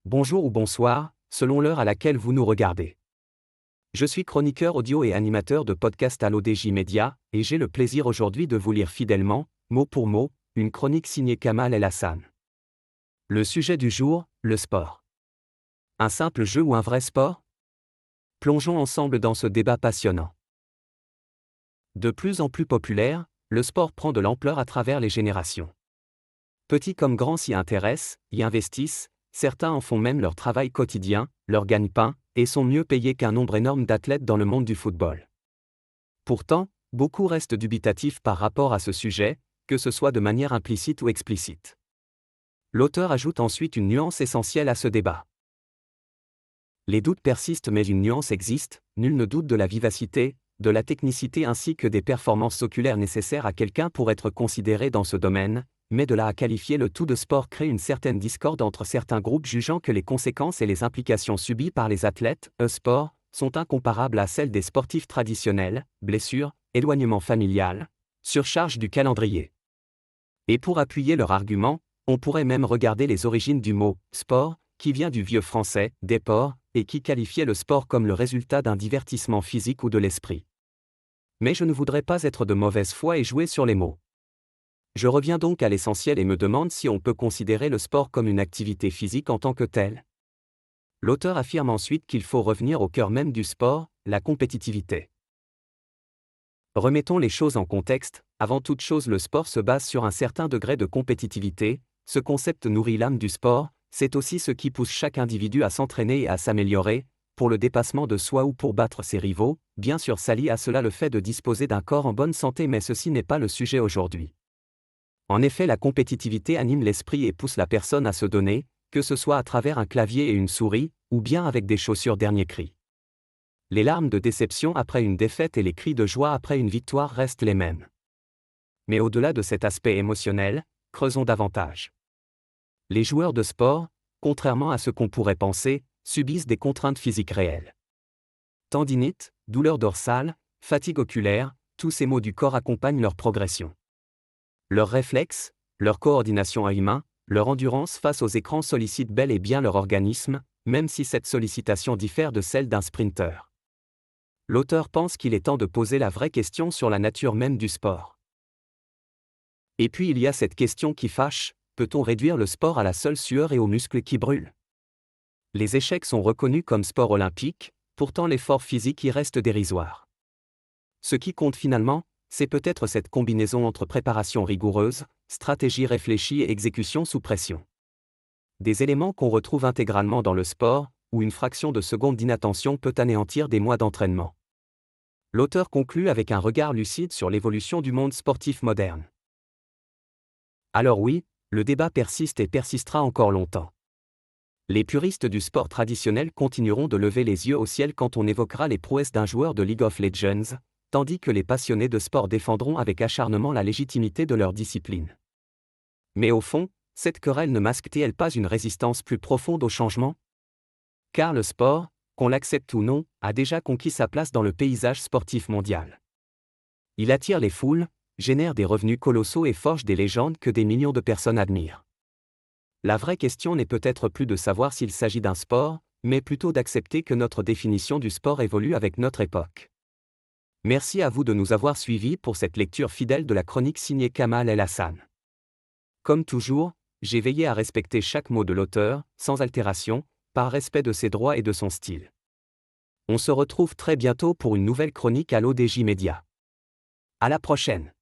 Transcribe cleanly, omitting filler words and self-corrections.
Bonjour ou bonsoir, selon l'heure à laquelle vous nous regardez. Je suis chroniqueur audio et animateur de podcast à l'ODJ Média, et j'ai le plaisir aujourd'hui de vous lire fidèlement, mot pour mot, une chronique signée Kamal El Hassan. Le sujet du jour, le sport. Un simple jeu ou un vrai sport? Plongeons ensemble dans ce débat passionnant. De plus en plus populaire, le sport prend de l'ampleur à travers les générations. Petits comme grands s'y intéressent, y investissent, certains en font même leur travail quotidien, leur gagne-pain, et sont mieux payés qu'un nombre énorme d'athlètes dans le monde du football. Pourtant, beaucoup restent dubitatifs par rapport à ce sujet, que ce soit de manière implicite ou explicite. L'auteur ajoute ensuite une nuance essentielle à ce débat. Les doutes persistent mais une nuance existe, nul ne doute de la vivacité, de la technicité ainsi que des performances oculaires nécessaires à quelqu'un pour être considéré dans ce domaine, mais de là à qualifier le tout de sport crée une certaine discorde entre certains groupes jugeant que les conséquences et les implications subies par les athlètes, e-sport, sont incomparables à celles des sportifs traditionnels, blessures, éloignement familial, surcharge du calendrier. Et pour appuyer leur argument, on pourrait même regarder les origines du mot « sport », qui vient du vieux français « déport », et qui qualifiait le sport comme le résultat d'un divertissement physique ou de l'esprit. Mais je ne voudrais pas être de mauvaise foi et jouer sur les mots. Je reviens donc à l'essentiel et me demande si on peut considérer le sport comme une activité physique en tant que telle. L'auteur affirme ensuite qu'il faut revenir au cœur même du sport, la compétitivité. Remettons les choses en contexte, avant toute chose le sport se base sur un certain degré de compétitivité, ce concept nourrit l'âme du sport, c'est aussi ce qui pousse chaque individu à s'entraîner et à s'améliorer, pour le dépassement de soi ou pour battre ses rivaux, bien sûr s'allie à cela le fait de disposer d'un corps en bonne santé mais ceci n'est pas le sujet aujourd'hui. En effet, la compétitivité anime l'esprit et pousse la personne à se donner, que ce soit à travers un clavier et une souris, ou bien avec des chaussures dernier cri. Les larmes de déception après une défaite et les cris de joie après une victoire restent les mêmes. Mais au-delà de cet aspect émotionnel, creusons davantage. Les joueurs de sport, contrairement à ce qu'on pourrait penser, subissent des contraintes physiques réelles. Tendinite, douleur dorsale, fatigue oculaire, tous ces maux du corps accompagnent leur progression. Leurs réflexes, leur coordination œil-main, leur endurance face aux écrans sollicitent bel et bien leur organisme, même si cette sollicitation diffère de celle d'un sprinter. L'auteur pense qu'il est temps de poser la vraie question sur la nature même du sport. Et puis il y a cette question qui fâche, peut-on réduire le sport à la seule sueur et aux muscles qui brûlent? Les échecs sont reconnus comme sport olympique, pourtant l'effort physique y reste dérisoire. Ce qui compte finalement, c'est peut-être cette combinaison entre préparation rigoureuse, stratégie réfléchie et exécution sous pression. Des éléments qu'on retrouve intégralement dans le sport, où une fraction de seconde d'inattention peut anéantir des mois d'entraînement. L'auteur conclut avec un regard lucide sur l'évolution du monde sportif moderne. Alors oui, le débat persiste et persistera encore longtemps. Les puristes du sport traditionnel continueront de lever les yeux au ciel quand on évoquera les prouesses d'un joueur de League of Legends, tandis que les passionnés de sport défendront avec acharnement la légitimité de leur discipline. Mais au fond, cette querelle ne masque-t-elle pas une résistance plus profonde au changement? Car le sport, qu'on l'accepte ou non, a déjà conquis sa place dans le paysage sportif mondial. Il attire les foules, génère des revenus colossaux et forge des légendes que des millions de personnes admirent. La vraie question n'est peut-être plus de savoir s'il s'agit d'un sport, mais plutôt d'accepter que notre définition du sport évolue avec notre époque. Merci à vous de nous avoir suivis pour cette lecture fidèle de la chronique signée Kamal El Hassan. Comme toujours, j'ai veillé à respecter chaque mot de l'auteur, sans altération, par respect de ses droits et de son style. On se retrouve très bientôt pour une nouvelle chronique à l'ODJ Média. À la prochaine.